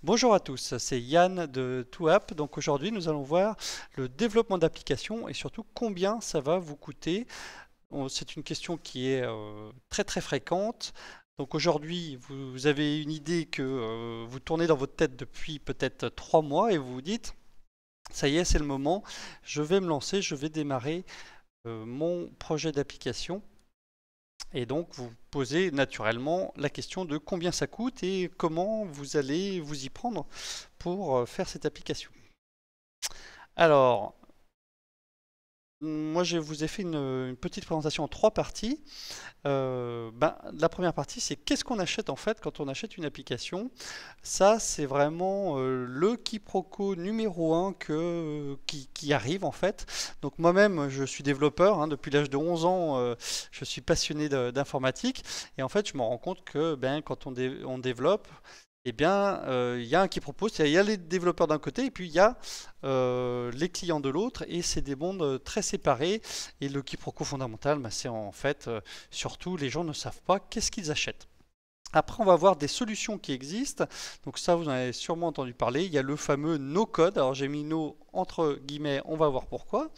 Bonjour à tous, c'est Yann de TwoApp. Donc aujourd'hui, nous allons voir le développement d'applications et surtout combien ça va vous coûter. C'est une question qui est très très fréquente. Donc aujourd'hui, vous avez une idée que vous tournez dans votre tête depuis peut-être 3 mois et vous vous dites, ça y est, c'est le moment, je vais me lancer, je vais démarrer mon projet d'application. Et donc, vous posez naturellement la question de combien ça coûte et comment vous allez vous y prendre pour faire cette application. Alors, moi, je vous ai fait une petite présentation en 3 parties. La première partie, c'est qu'est-ce qu'on achète en fait quand on achète une application. Ça, c'est vraiment le quiproquo numéro un qui arrive en fait. Donc moi-même, je suis développeur, hein, depuis l'âge de 11 ans, je suis passionné d'informatique. Et en fait, je me rends compte que quand on développe, eh bien, il y a un qui propose, il y a les développeurs d'un côté et puis il y a les clients de l'autre, et c'est des mondes très séparés. Et le quiproquo fondamental, c'est en fait surtout les gens ne savent pas qu'est-ce qu'ils achètent. Après, on va voir des solutions qui existent. Donc ça, vous en avez sûrement entendu parler. Il y a le fameux no-code. Alors j'ai mis no entre guillemets, on va voir pourquoi.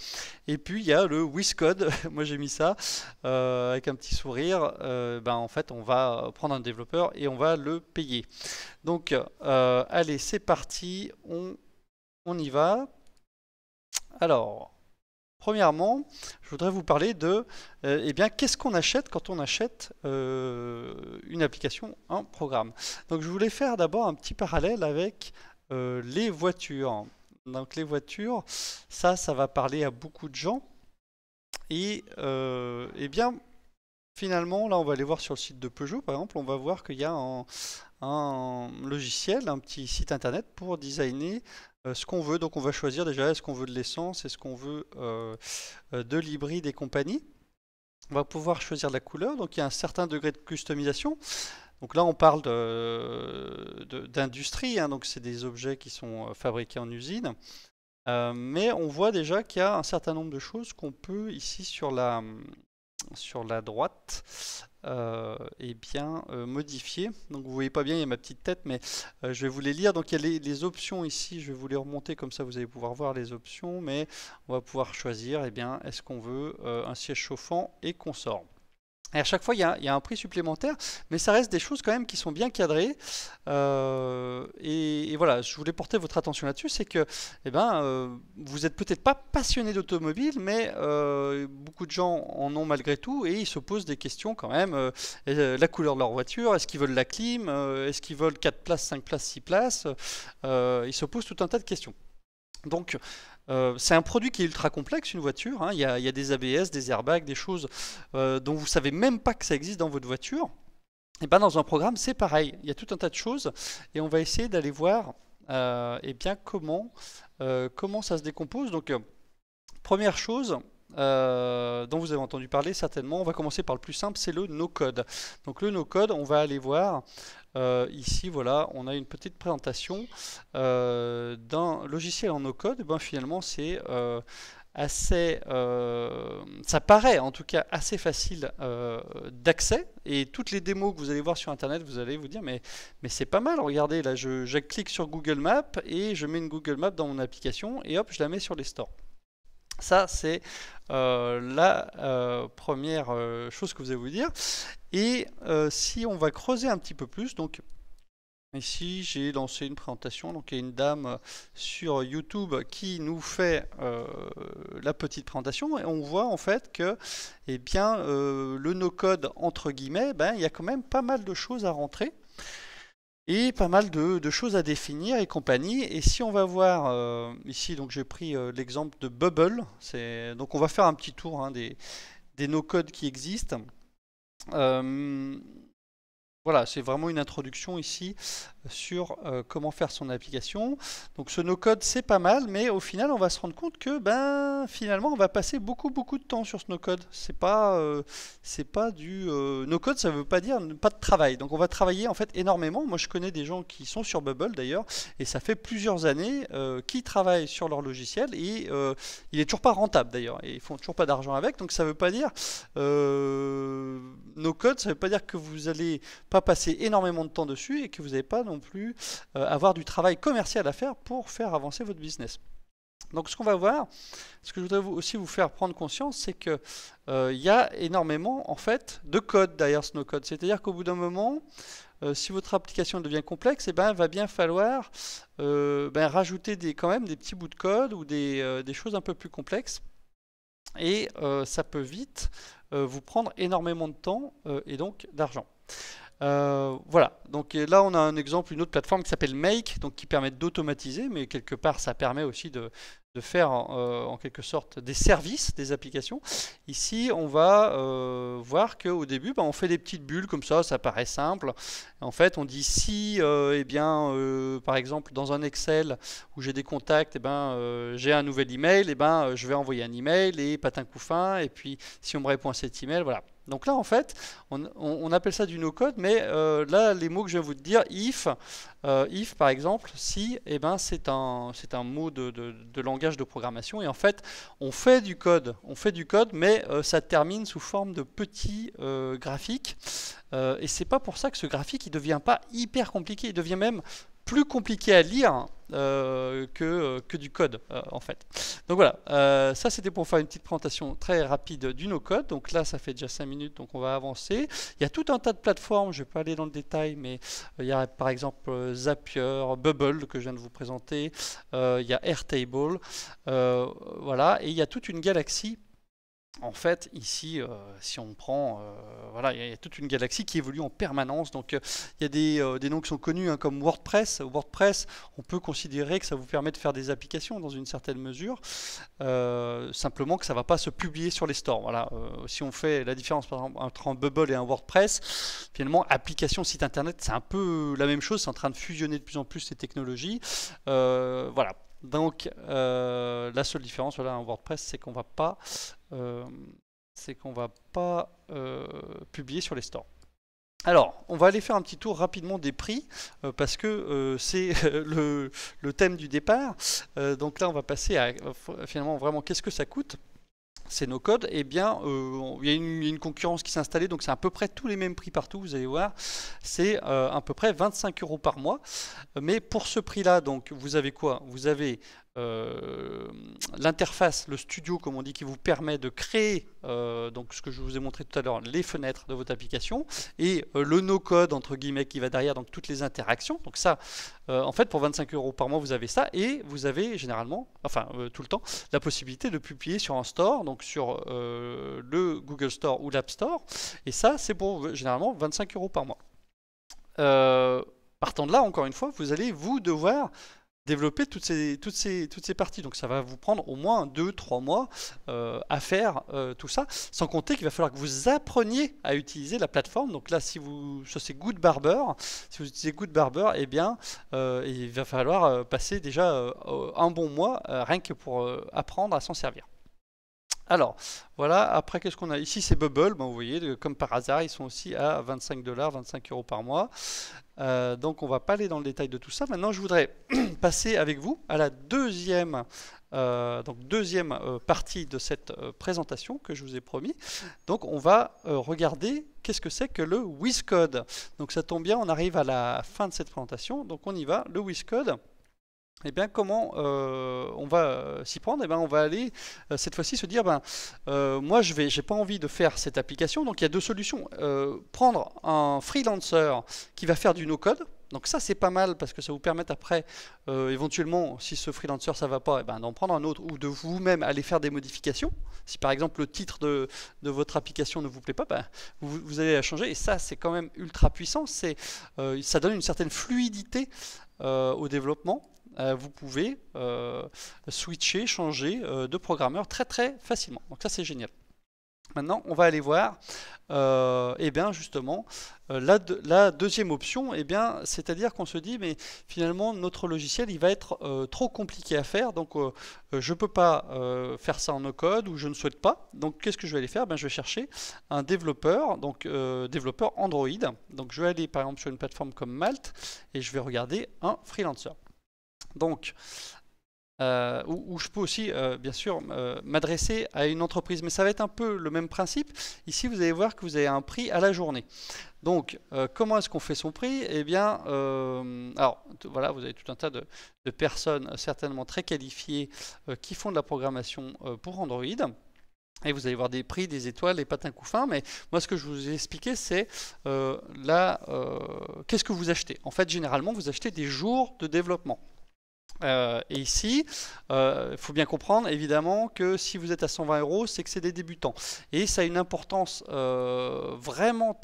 Et puis il y a le with code. Moi j'ai mis ça avec un petit sourire. En fait, on va prendre un développeur et on va le payer. Donc, allez, c'est parti. On y va. Alors, premièrement, je voudrais vous parler de, qu'est-ce qu'on achète quand on achète une application, un programme. Donc je voulais faire d'abord un petit parallèle avec les voitures. Donc les voitures, ça va parler à beaucoup de gens. Et finalement, là on va aller voir sur le site de Peugeot, par exemple, on va voir qu'il y a un logiciel, un petit site internet pour designer ce qu'on veut. Donc on va choisir déjà, est-ce qu'on veut de l'essence, est-ce qu'on veut de l'hybride et compagnie. On va pouvoir choisir la couleur, donc il y a un certain degré de customisation. Donc là on parle d'industrie, hein, donc c'est des objets qui sont fabriqués en usine. Mais on voit déjà qu'il y a un certain nombre de choses qu'on peut ici sur la droite modifier. Donc vous voyez pas bien, il y a ma petite tête, mais je vais vous les lire. Donc il y a les options ici, je vais vous les remonter comme ça vous allez pouvoir voir les options, mais on va pouvoir choisir, est-ce qu'on veut un siège chauffant et consort. Et à chaque fois, il y a un prix supplémentaire, mais ça reste des choses quand même qui sont bien cadrées. Et voilà, je voulais porter votre attention là-dessus, c'est que vous n'êtes peut-être pas passionné d'automobile, mais beaucoup de gens en ont malgré tout, et ils se posent des questions quand même. La couleur de leur voiture, est-ce qu'ils veulent la clim, est-ce qu'ils veulent 4 places, 5 places, 6 places. Ils se posent tout un tas de questions. Donc, c'est un produit qui est ultra complexe, une voiture, hein. Il y a des ABS, des airbags, des choses dont vous savez même pas que ça existe dans votre voiture. Et dans un programme, c'est pareil. Il y a tout un tas de choses et on va essayer d'aller voir comment ça se décompose. Donc, première chose dont vous avez entendu parler certainement, on va commencer par le plus simple, c'est le no-code. Donc le no-code, on va aller voir ici, voilà, on a une petite présentation d'un logiciel en no-code. Finalement, c'est ça paraît en tout cas assez facile d'accès, et toutes les démos que vous allez voir sur internet, vous allez vous dire mais c'est pas mal, regardez là, je clique sur Google Maps et je mets une Google Maps dans mon application et hop, je la mets sur les stores. Ça, c'est la première chose que vous allez vous dire. Et si on va creuser un petit peu plus, donc ici j'ai lancé une présentation, donc il y a une dame sur YouTube qui nous fait la petite présentation, et on voit en fait que le no-code entre guillemets, il y a quand même pas mal de choses à rentrer. Et pas mal de choses à définir et compagnie. Et si on va voir ici, donc j'ai pris l'exemple de Bubble. Donc on va faire un petit tour, hein, des no-codes qui existent. Voilà, c'est vraiment une introduction ici sur comment faire son application. Donc ce no-code, c'est pas mal, mais au final, on va se rendre compte que finalement, on va passer beaucoup de temps sur ce no-code. C'est pas du no-code, ça veut pas dire pas de travail. Donc on va travailler en fait énormément. Moi, je connais des gens qui sont sur Bubble d'ailleurs, et ça fait plusieurs années qu'ils travaillent sur leur logiciel, et il est toujours pas rentable d'ailleurs, et ils font toujours pas d'argent avec. Donc ça veut pas dire no-code, ça veut pas dire que vous allez pas passer énormément de temps dessus et que vous n'allez pas non plus avoir du travail commercial à faire pour faire avancer votre business. Donc ce qu'on va voir, ce que je voudrais aussi vous faire prendre conscience, c'est que il y a énormément en fait de code derrière ce no-code. C'est-à-dire qu'au bout d'un moment, si votre application devient complexe, eh ben, il va bien falloir rajouter quand même des petits bouts de code ou des choses un peu plus complexes. Et ça peut vite vous prendre énormément de temps et donc d'argent. Voilà, donc là on a un exemple, une autre plateforme qui s'appelle Make, donc qui permet d'automatiser, mais quelque part ça permet aussi de faire en quelque sorte des services, des applications. Ici on va voir qu'au début on fait des petites bulles comme ça paraît simple. En fait on dit si par exemple dans un Excel où j'ai des contacts, j'ai un nouvel email, je vais envoyer un email et patin couffin, et puis si on me répond à cet email, voilà. Donc là en fait on appelle ça du no-code, mais là les mots que je viens vous dire, if par exemple, si, c'est un mot de langage de programmation, et en fait on fait du code, mais ça termine sous forme de petits graphiques, et c'est pas pour ça que ce graphique il devient pas hyper compliqué, il devient même plus compliqué à lire que du code en fait. Donc voilà, ça c'était pour faire une petite présentation très rapide du no-code. Donc là ça fait déjà 5 minutes, donc on va avancer. Il y a tout un tas de plateformes, je ne vais pas aller dans le détail, mais il y a par exemple Zapier, Bubble que je viens de vous présenter, il y a Airtable, voilà, et il y a toute une galaxie. En fait, ici, si on prend, voilà, il y a toute une galaxie qui évolue en permanence. Donc, il y a des noms qui sont connus comme WordPress. WordPress, on peut considérer que ça vous permet de faire des applications dans une certaine mesure, simplement que ça ne va pas se publier sur les stores. Voilà, si on fait la différence par exemple entre un Bubble et un WordPress, finalement, application site internet, c'est un peu la même chose. C'est en train de fusionner de plus en plus ces technologies. Voilà. Donc la seule différence, voilà, en WordPress, c'est qu'on va pas publier sur les stores. Alors, on va aller faire un petit tour rapidement des prix, parce que c'est le thème du départ. Donc là, on va passer à finalement vraiment qu'est-ce que ça coûte. C'est no code, il y a une concurrence qui s'est installée, donc c'est à peu près tous les mêmes prix partout, vous allez voir, c'est à peu près 25 € par mois, mais pour ce prix-là, donc vous avez quoi? Vous avez l'interface, le studio comme on dit, qui vous permet de créer donc ce que je vous ai montré tout à l'heure, les fenêtres de votre application, et le no-code entre guillemets qui va derrière, donc toutes les interactions. Donc ça, en fait pour 25 € par mois vous avez ça, et vous avez généralement, enfin tout le temps, la possibilité de publier sur un store, donc sur le Google Store ou l'App Store, et ça c'est pour généralement 25 € par mois. Partant de là, encore une fois, vous allez vous devoir développer toutes ces parties. Donc ça va vous prendre au moins 2-3 mois à faire tout ça, sans compter qu'il va falloir que vous appreniez à utiliser la plateforme. Donc là, si ça c'est Goodbarber, si vous utilisez Goodbarber, eh bien il va falloir passer déjà un bon mois rien que pour apprendre à s'en servir. Alors, voilà, après qu'est-ce qu'on a ici? C'est Bubble, vous voyez, comme par hasard, ils sont aussi à 25 $, 25 € par mois. Donc on va pas aller dans le détail de tout ça. Maintenant, je voudrais passer avec vous à la deuxième partie de cette présentation que je vous ai promis. Donc on va regarder qu'est-ce que c'est que le WizCode. Donc ça tombe bien, on arrive à la fin de cette présentation, donc on y va. Le WizCode, eh bien, comment on va s'y prendre? Eh bien, on va aller cette fois-ci se dire, moi, j'ai pas envie de faire cette application. Donc, il y a deux solutions. Prendre un freelancer qui va faire du no-code. Donc ça, c'est pas mal parce que ça vous permet après, éventuellement, si ce freelancer ça va pas, d'en prendre un autre ou de vous-même aller faire des modifications. Si par exemple le titre de votre application ne vous plaît pas, vous allez la changer. Et ça, c'est quand même ultra puissant. Ça donne une certaine fluidité au développement. Vous pouvez switcher, changer de programmeur très très facilement. Donc ça c'est génial. Maintenant on va aller voir justement la deuxième option, c'est-à-dire qu'on se dit mais finalement notre logiciel il va être trop compliqué à faire, donc je ne peux pas faire ça en no-code ou je ne souhaite pas. Donc qu'est-ce que je vais aller faire? Je vais chercher un développeur, donc développeur Android. Donc je vais aller par exemple sur une plateforme comme Malte et je vais regarder un freelancer. Donc, Ou je peux aussi, bien sûr, m'adresser à une entreprise. Mais ça va être un peu le même principe. Ici, vous allez voir que vous avez un prix à la journée. Donc, comment est-ce qu'on fait son prix? Eh bien, alors, voilà, vous avez tout un tas de personnes certainement très qualifiées qui font de la programmation pour Android. Et vous allez voir des prix, des étoiles, des patins couffins. Mais moi, ce que je vous ai expliqué, c'est qu'est-ce que vous achetez? En fait, généralement, vous achetez des jours de développement. Et ici, il faut bien comprendre évidemment que si vous êtes à 120 €, c'est que c'est des débutants. Et ça a une importance vraiment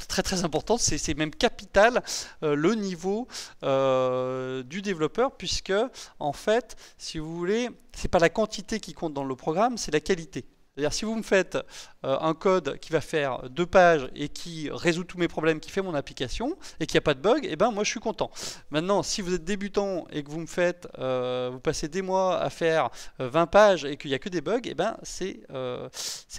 très importante, c'est même capital le niveau du développeur, puisque en fait, si vous voulez, c'est pas la quantité qui compte dans le programme, c'est la qualité. C'est-à-dire si vous me faites un code qui va faire 2 pages et qui résout tous mes problèmes, qui fait mon application et qui n'y a pas de bug, et ben moi je suis content. Maintenant, si vous êtes débutant et que vous me faites, vous passez des mois à faire 20 pages et qu'il n'y a que des bugs, et ben c'est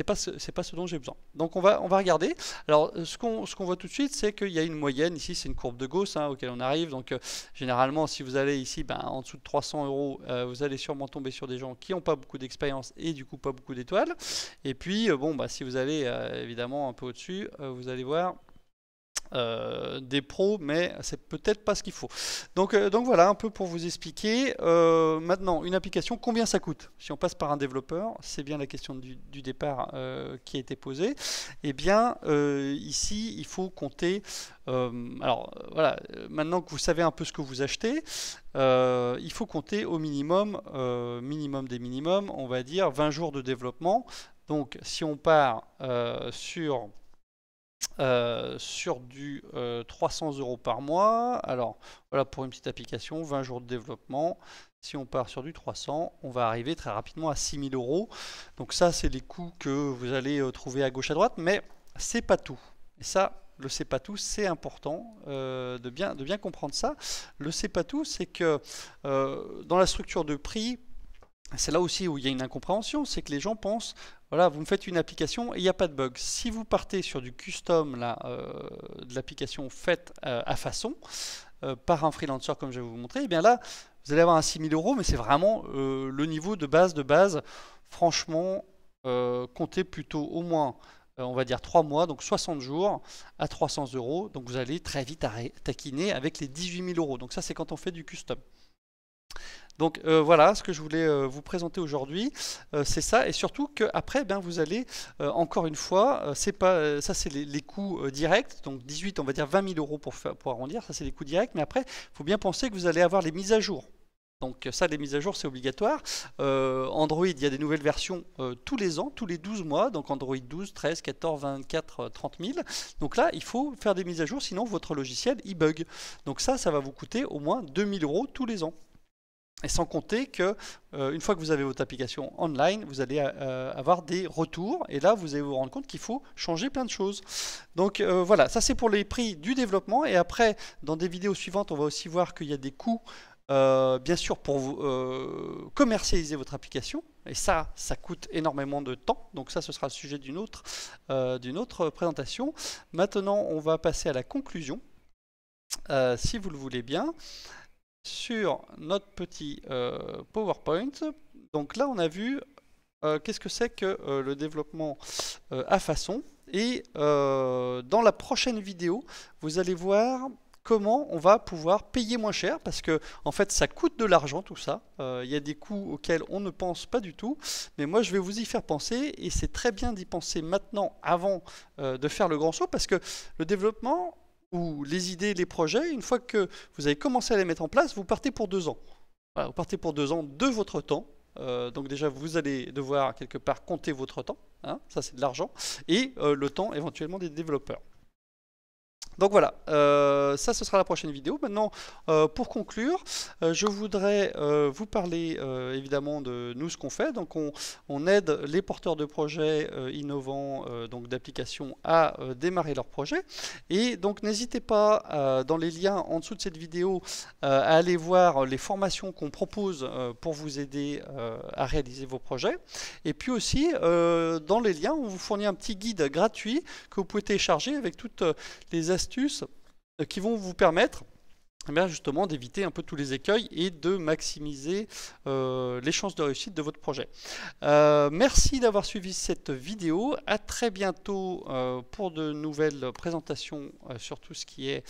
pas ce dont j'ai besoin. Donc on va regarder. Alors ce qu'on voit tout de suite, c'est qu'il y a une moyenne. Ici c'est une courbe de Gauss auquel on arrive. Donc généralement, si vous allez ici en dessous de 300 €, vous allez sûrement tomber sur des gens qui n'ont pas beaucoup d'expérience et du coup pas beaucoup d'étoiles. Et puis, si vous allez évidemment un peu au-dessus, vous allez voir des pros, mais c'est peut-être pas ce qu'il faut. Donc voilà un peu pour vous expliquer. Maintenant, une application, combien ça coûte? Si on passe par un développeur, c'est bien la question du départ qui a été posée. Eh bien, ici, il faut compter. Alors voilà, maintenant que vous savez un peu ce que vous achetez, il faut compter au minimum, minimum des minimums, on va dire 20 jours de développement. Donc si on part sur du 300 € par mois, alors voilà pour une petite application, 20 jours de développement. Si on part sur du 300, on va arriver très rapidement à 6 000 €. Donc ça, c'est les coûts que vous allez trouver à gauche à droite, mais c'est pas tout. Et ça, le c'est pas tout, c'est important de bien comprendre ça. Le c'est pas tout, c'est que dans la structure de prix, c'est là aussi où il y a une incompréhension, c'est que les gens pensent, voilà, vous me faites une application et il n'y a pas de bug. Si vous partez sur du custom là, de l'application faite à façon, par un freelancer comme je vais vous montrer, et bien là, vous allez avoir un 6 000 €, mais c'est vraiment le niveau de base. Franchement, comptez plutôt au moins, on va dire 3 mois, donc 60 jours à 300 €. Donc vous allez très vite taquiner avec les 18 000 €. Donc ça, c'est quand on fait du custom. Donc voilà ce que je voulais vous présenter aujourd'hui, c'est ça, et surtout qu'après vous allez encore une fois, ça c'est les coûts directs, donc 18, on va dire 20 000 € pour arrondir, ça c'est les coûts directs, mais après il faut bien penser que vous allez avoir les mises à jour. Donc ça, les mises à jour, c'est obligatoire. Android, il y a des nouvelles versions tous les ans, tous les 12 mois, donc Android 12, 13, 14, 24, 30 000. Donc là, il faut faire des mises à jour, sinon votre logiciel, il bug. Donc ça va vous coûter au moins 2 000 € tous les ans. Et sans compter que une fois que vous avez votre application online, vous allez avoir des retours et là vous allez vous rendre compte qu'il faut changer plein de choses. Donc voilà, ça c'est pour les prix du développement, et après dans des vidéos suivantes on va aussi voir qu'il y a des coûts bien sûr pour vous commercialiser votre application, et ça coûte énormément de temps, donc ça ce sera le sujet d'une autre présentation. Maintenant on va passer à la conclusion, si vous le voulez bien, sur notre petit PowerPoint. Donc là on a vu qu'est-ce que c'est que le développement à façon, et dans la prochaine vidéo vous allez voir comment on va pouvoir payer moins cher, parce que en fait ça coûte de l'argent tout ça, il y a des coûts auxquels on ne pense pas du tout, mais moi je vais vous y faire penser, et c'est très bien d'y penser maintenant avant de faire le grand saut, parce que le développement ou les idées, les projets, une fois que vous avez commencé à les mettre en place, vous partez pour 2 ans. Voilà, vous partez pour 2 ans de votre temps. Donc déjà, vous allez devoir quelque part compter votre temps. Ça, c'est de l'argent. Et le temps éventuellement des développeurs. Donc voilà, ça ce sera la prochaine vidéo. Maintenant, pour conclure, je voudrais vous parler évidemment de nous, ce qu'on fait. Donc on aide les porteurs de projets innovants, donc d'applications, à démarrer leur projet. Et donc n'hésitez pas dans les liens en dessous de cette vidéo à aller voir les formations qu'on propose pour vous aider à réaliser vos projets. Et puis aussi dans les liens, on vous fournit un petit guide gratuit que vous pouvez télécharger avec toutes les astuces qui vont vous permettre eh bien justement d'éviter un peu tous les écueils et de maximiser les chances de réussite de votre projet. Merci d'avoir suivi cette vidéo. À très bientôt pour de nouvelles présentations sur tout ce qui est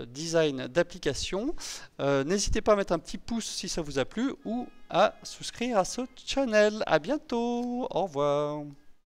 design d'application. N'hésitez pas à mettre un petit pouce si ça vous a plu ou à souscrire à ce channel. À bientôt. Au revoir.